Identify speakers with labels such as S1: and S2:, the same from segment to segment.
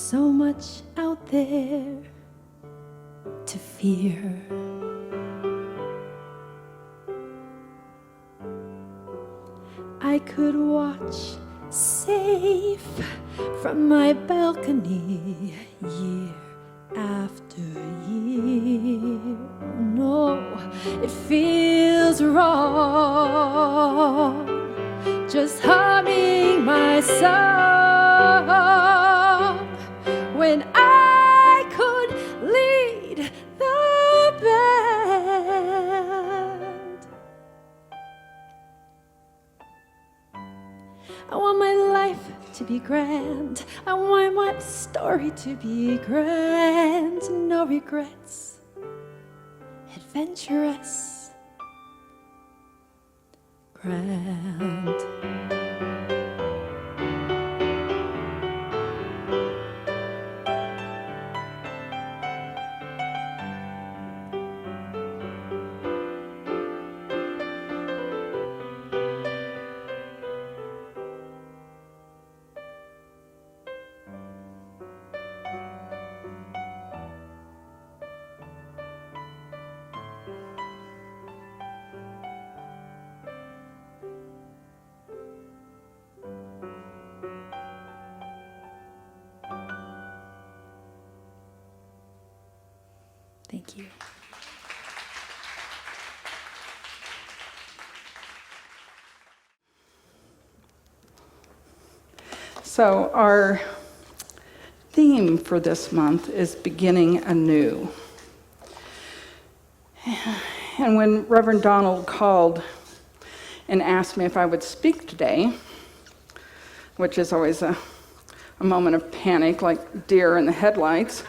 S1: so much out there to fear. I could watch safe from my balcony year after year. No, it feels wrong just humming my song when I could lead the band. I want my life to be grand. I want my story to be grand. No regrets, adventurous, grand. Thank you.
S2: So our theme for this month is beginning anew. And when Reverend Donald called and asked me if I would speak today, which is always a moment of panic, like deer in the headlights,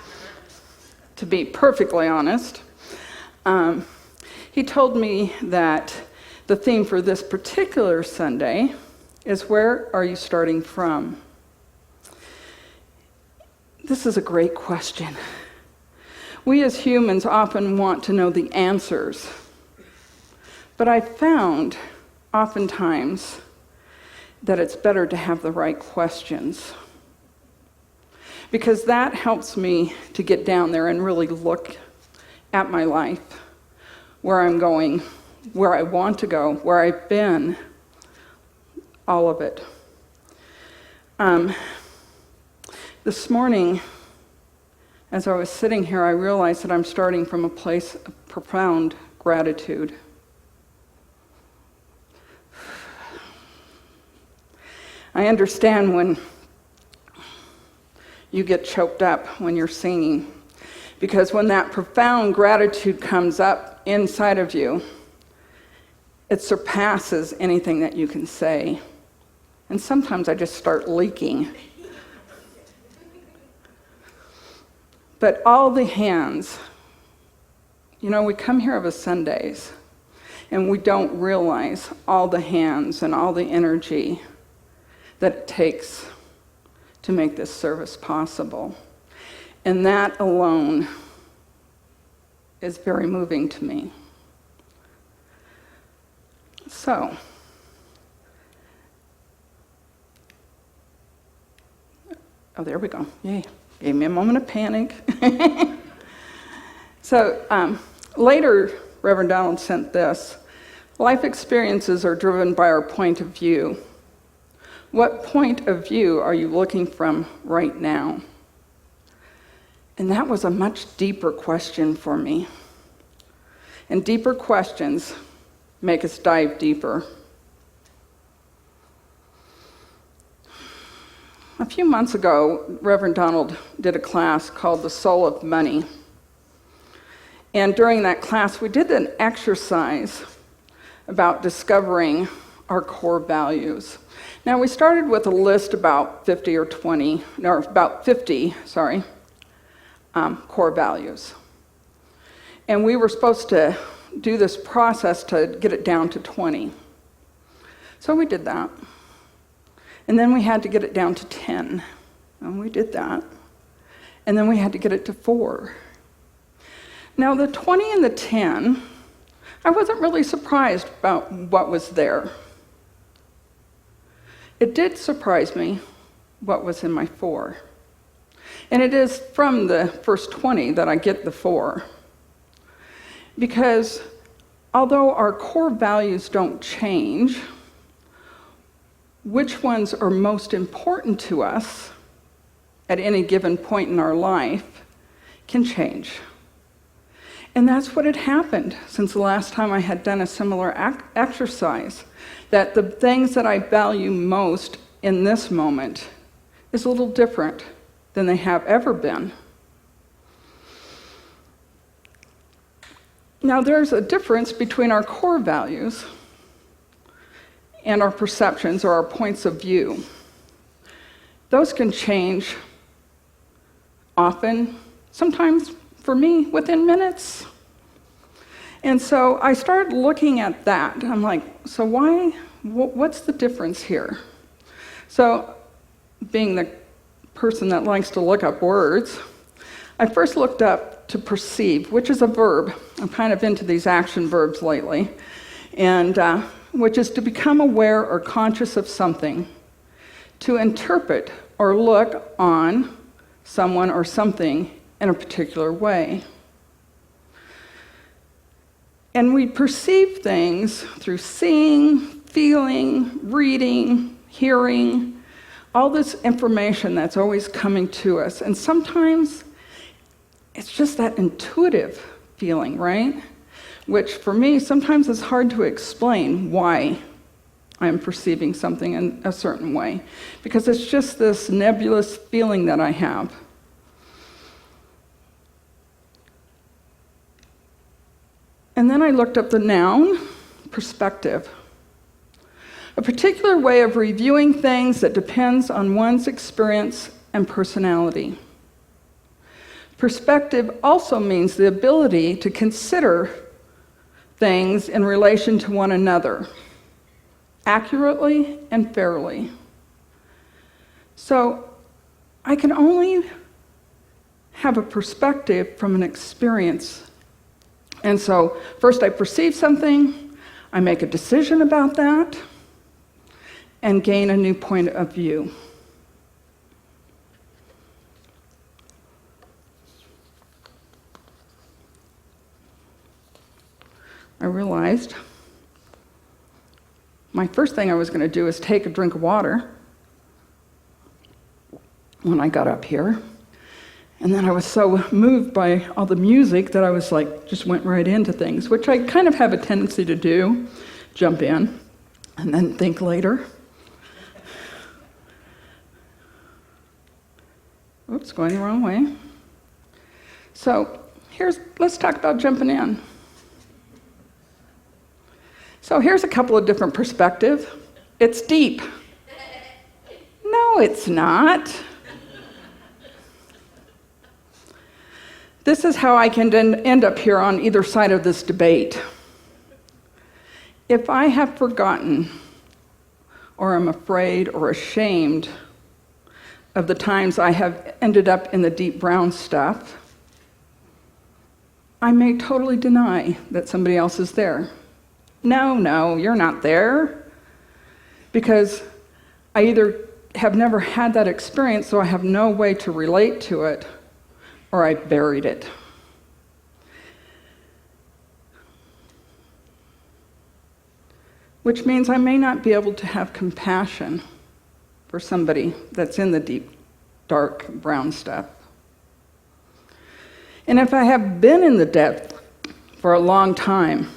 S2: to be perfectly honest, he told me that the theme for this particular Sunday is, where are you starting from? This is a great question. We as humans often want to know the answers, but I found oftentimes that it's better to have the right questions, because that helps me to get down there and really look at my life, where I'm going, where I want to go, where I've been, all of it. This morning, as I was sitting here, I realized that I'm starting from a place of profound gratitude. I understand when you get choked up when you're singing, because when that profound gratitude comes up inside of you, it surpasses anything that you can say. And sometimes I just start leaking. But all the hands, we come here of a Sundays, and we don't realize all the hands and all the energy that it takes to make this service possible. And that alone is very moving to me. So, there we go. Yay. Gave me a moment of panic. So, later, Reverend Donald sent this. Life experiences are driven by our point of view. What point of view are you looking from right now? And that was a much deeper question for me. And deeper questions make us dive deeper. A few months ago, Reverend Donald did a class called The Soul of Money. And during that class, we did an exercise about discovering our core values. Now, we started with a list about 50 core values. And we were supposed to do this process to get it down to 20. So we did that. And then we had to get it down to 10. And we did that. And then we had to get it to 4. Now, the 20 and the 10, I wasn't really surprised about what was there. It did surprise me what was in my 4. And it is from the first 20 that I get the 4. Because although our core values don't change, which ones are most important to us at any given point in our life can change. And that's what had happened since the last time I had done a similar exercise, that the things that I value most in this moment is a little different than they have ever been. Now, there's a difference between our core values and our perceptions or our points of view. Those can change often, sometimes for me, within minutes. And so I started looking at that. I'm like, so what's the difference here? So, being the person that likes to look up words, I first looked up to perceive, which is a verb. I'm kind of into these action verbs lately, and which is to become aware or conscious of something, to interpret or look on someone or something in a particular way. And we perceive things through seeing, feeling, reading, hearing, all this information that's always coming to us. And sometimes it's just that intuitive feeling, right? Which for me, sometimes is hard to explain why I'm perceiving something in a certain way, because it's just this nebulous feeling that I have. And then I looked up the noun, perspective. A particular way of reviewing things that depends on one's experience and personality. Perspective also means the ability to consider things in relation to one another, accurately and fairly. So I can only have a perspective from an experience. And so first I perceive something, I make a decision about that, and gain a new point of view. I realized my first thing I was going to do is take a drink of water when I got up here. And then I was so moved by all the music that I was like, just went right into things, which I kind of have a tendency to do, jump in, and then think later. Oops, going the wrong way. So let's talk about jumping in. So here's a couple of different perspectives. It's deep. No, it's not. This is how I can end up here on either side of this debate. If I have forgotten, or am afraid or ashamed of the times I have ended up in the deep brown stuff, I may totally deny that somebody else is there. No, you're not there. Because I either have never had that experience, so I have no way to relate to it, or I buried it. Which means I may not be able to have compassion for somebody that's in the deep, dark, brown stuff. And if I have been in the depth for a long time,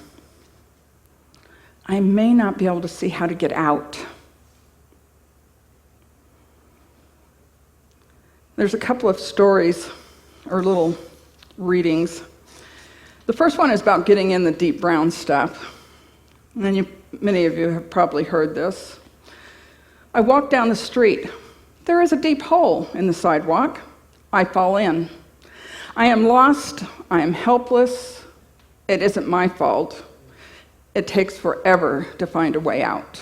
S2: I may not be able to see how to get out. There's a couple of stories or little readings. The first one is about getting in the deep brown stuff. And many of you have probably heard this. I walk down the street. There is a deep hole in the sidewalk. I fall in. I am lost. I am helpless. It isn't my fault. It takes forever to find a way out.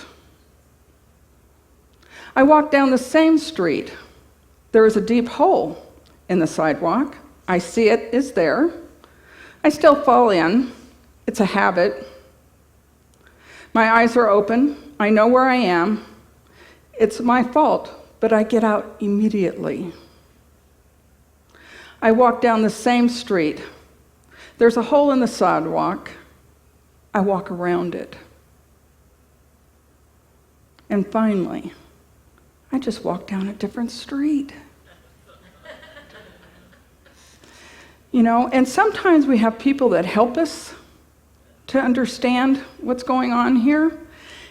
S2: I walk down the same street. There is a deep hole in the sidewalk. I see it is there. I still fall in. It's a habit. My eyes are open. I know where I am. It's my fault, but I get out immediately. I walk down the same street. There's a hole in the sidewalk. I walk around it. And finally, I just walk down a different street. And sometimes we have people that help us to understand what's going on here.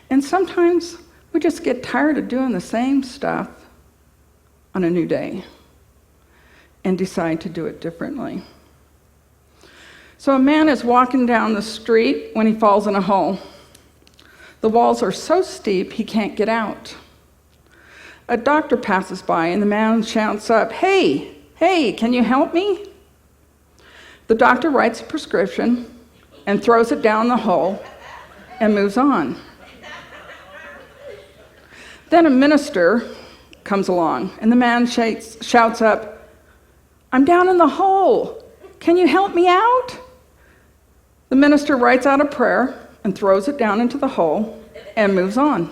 S2: And sometimes we just get tired of doing the same stuff on a new day and decide to do it differently. So a man is walking down the street when he falls in a hole. The walls are so steep he can't get out. A doctor passes by and the man shouts up, "Hey, can you help me?" The doctor writes a prescription and throws it down the hole and moves on. Then a minister comes along and the man shouts up, "I'm down in the hole. Can you help me out?" The minister writes out a prayer and throws it down into the hole and moves on.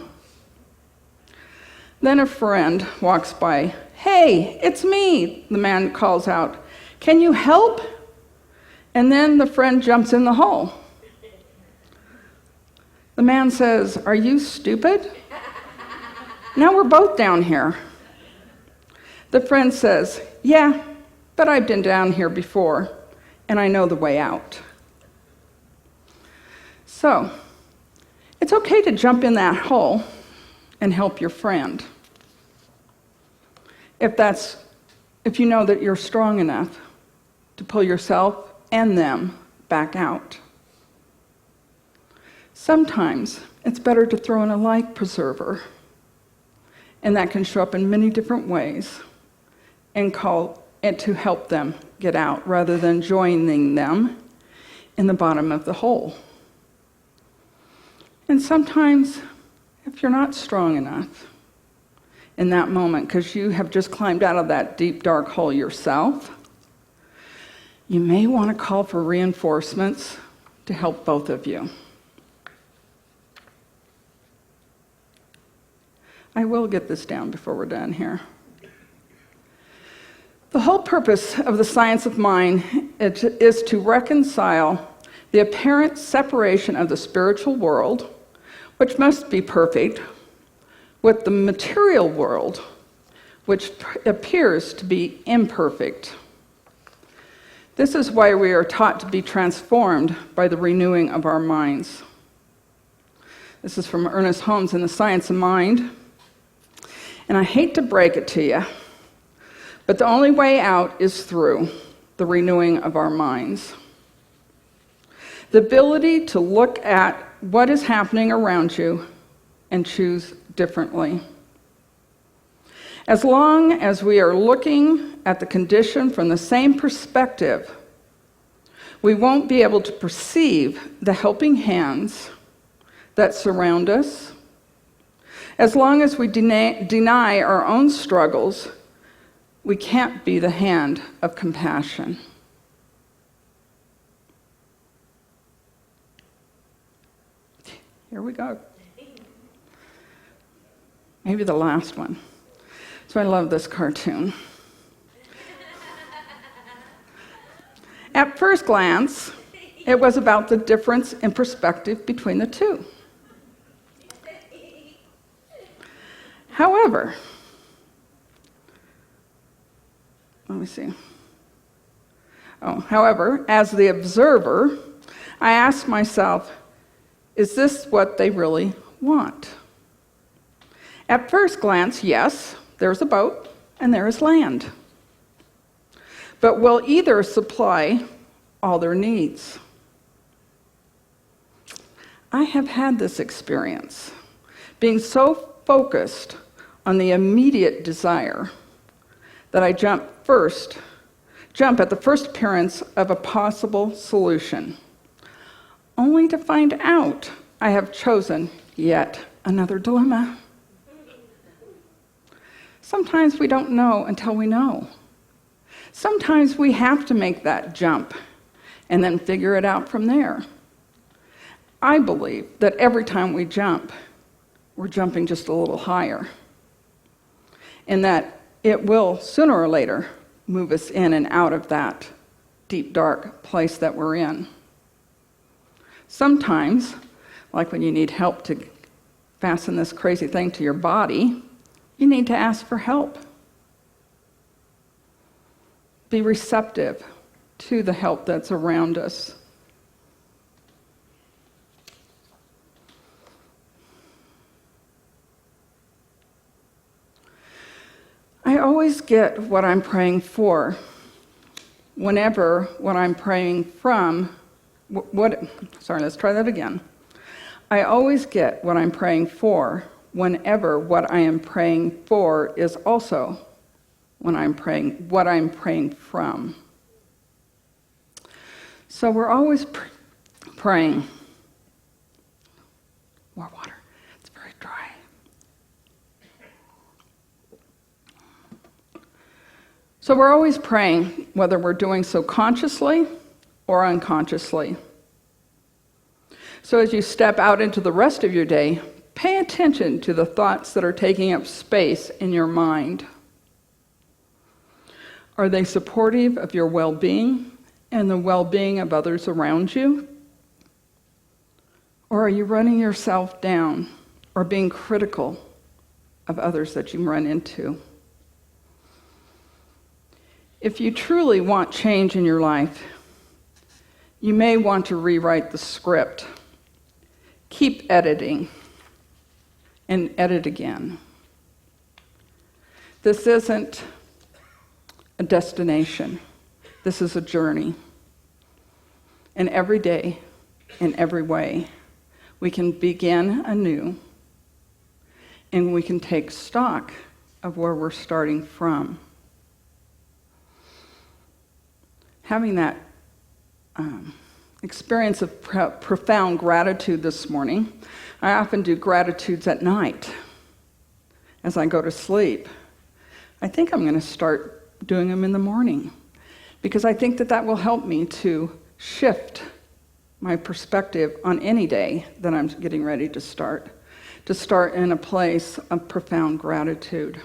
S2: Then a friend walks by. "Hey, it's me," the man calls out. "Can you help?" And then the friend jumps in the hole. The man says, "Are you stupid? Now we're both down here." The friend says, "Yeah, but I've been down here before, and I know the way out." So, it's okay to jump in that hole and help your friend. If you know that you're strong enough to pull yourself and them back out. Sometimes it's better to throw in a life preserver, and that can show up in many different ways, and to help them get out rather than joining them in the bottom of the hole. And sometimes, if you're not strong enough in that moment, because you have just climbed out of that deep, dark hole yourself, you may want to call for reinforcements to help both of you. I will get this down before we're done here. The whole purpose of the science of mind is to reconcile the apparent separation of the spiritual world, which must be perfect, with the material world, which appears to be imperfect. This is why we are taught to be transformed by the renewing of our minds. This is from Ernest Holmes in The Science of Mind. And I hate to break it to you, but the only way out is through the renewing of our minds. The ability to look at what is happening around you and choose differently. As long as we are looking at the condition from the same perspective, we won't be able to perceive the helping hands that surround us. As long as we deny our own struggles, we can't be the hand of compassion. Here we go. Maybe the last one. So I love this cartoon. At first glance, it was about the difference in perspective between the two. However, however, as the observer, I asked myself, is this what they really want? At first glance, yes, there's a boat and there is land. But will either supply all their needs? I have had this experience, being so focused on the immediate desire that I jump at the first appearance of a possible solution, only to find out I have chosen yet another dilemma. Sometimes we don't know until we know. Sometimes we have to make that jump and then figure it out from there. I believe that every time we jump, we're jumping just a little higher, and that it will, sooner or later, move us in and out of that deep, dark place that we're in. Sometimes, like when you need help to fasten this crazy thing to your body, you need to ask for help. Be receptive to the help that's around us. I always get what I'm praying for whenever what I'm praying from, let's try that again. I always get what I'm praying for whenever what I am praying for is also what I'm praying from. So we're always praying. More water. It's very dry. So we're always praying, whether we're doing so consciously or unconsciously. So as you step out into the rest of your day, pay attention to the thoughts that are taking up space in your mind. Are they supportive of your well-being and the well-being of others around you? Or are you running yourself down or being critical of others that you run into? If you truly want change in your life, you may want to rewrite the script. Keep editing and edit again. This isn't a destination. This is a journey. And every day, in every way, we can begin anew, and we can take stock of where we're starting from. Having that experience of profound gratitude this morning, I often do gratitudes at night as I go to sleep. I think I'm going to start doing them in the morning because I think that will help me to shift my perspective on any day that I'm getting ready to start in a place of profound gratitude.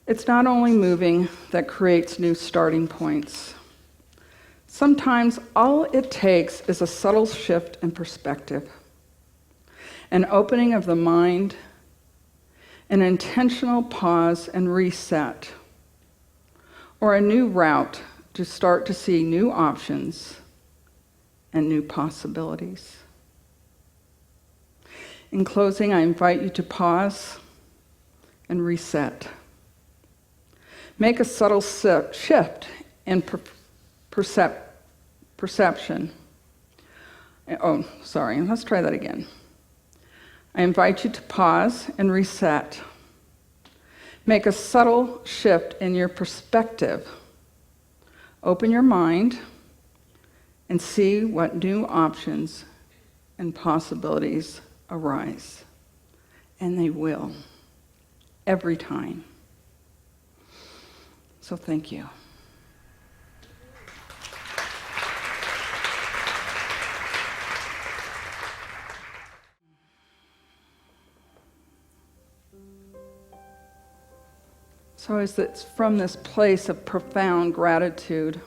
S2: It's not only moving that creates new starting points. Sometimes all it takes is a subtle shift in perspective, an opening of the mind, an intentional pause and reset, or a new route to start to see new options and new possibilities. In closing, I invite you to pause and reset. Make a subtle shift in perception. Let's try that again. I invite you to pause and reset. Make a subtle shift in your perspective. Open your mind and see what new options and possibilities arise. And they will, every time. So thank you. So as it's from this place of profound gratitude,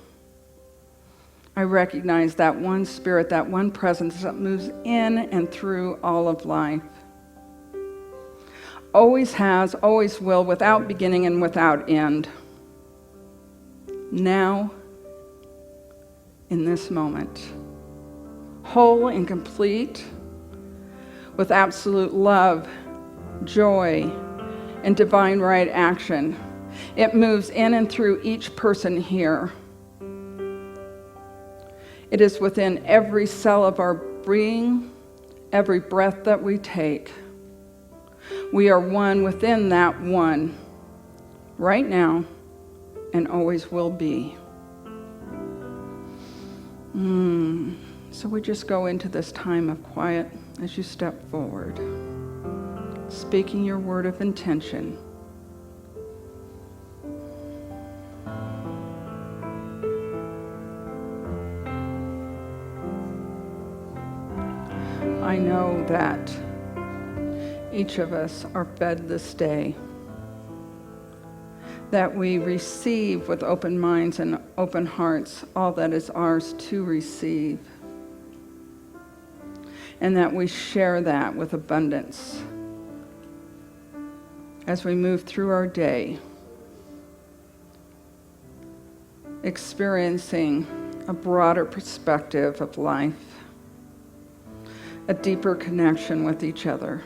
S2: I recognize that one spirit, that one presence that moves in and through all of life. Always has, always will, without beginning and without end. Now, in this moment, whole and complete, with absolute love, joy, and divine right action. It moves in and through each person here. It is within every cell of our being, every breath that we take. We are one within that one, right now, and always will be. So we just go into this time of quiet as you step forward, speaking your word of intention. I know that each of us are fed this day, that we receive with open minds and open hearts all that is ours to receive, and that we share that with abundance as we move through our day, experiencing a broader perspective of life, a deeper connection with each other,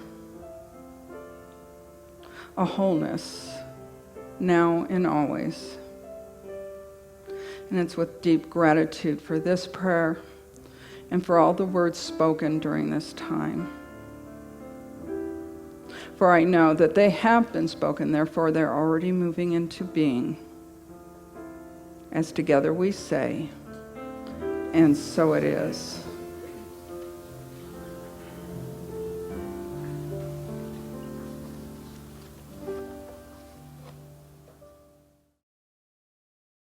S2: a wholeness now and always. And it's with deep gratitude for this prayer and for all the words spoken during this time. For I know that they have been spoken, therefore they're already moving into being. As together we say, and so it is.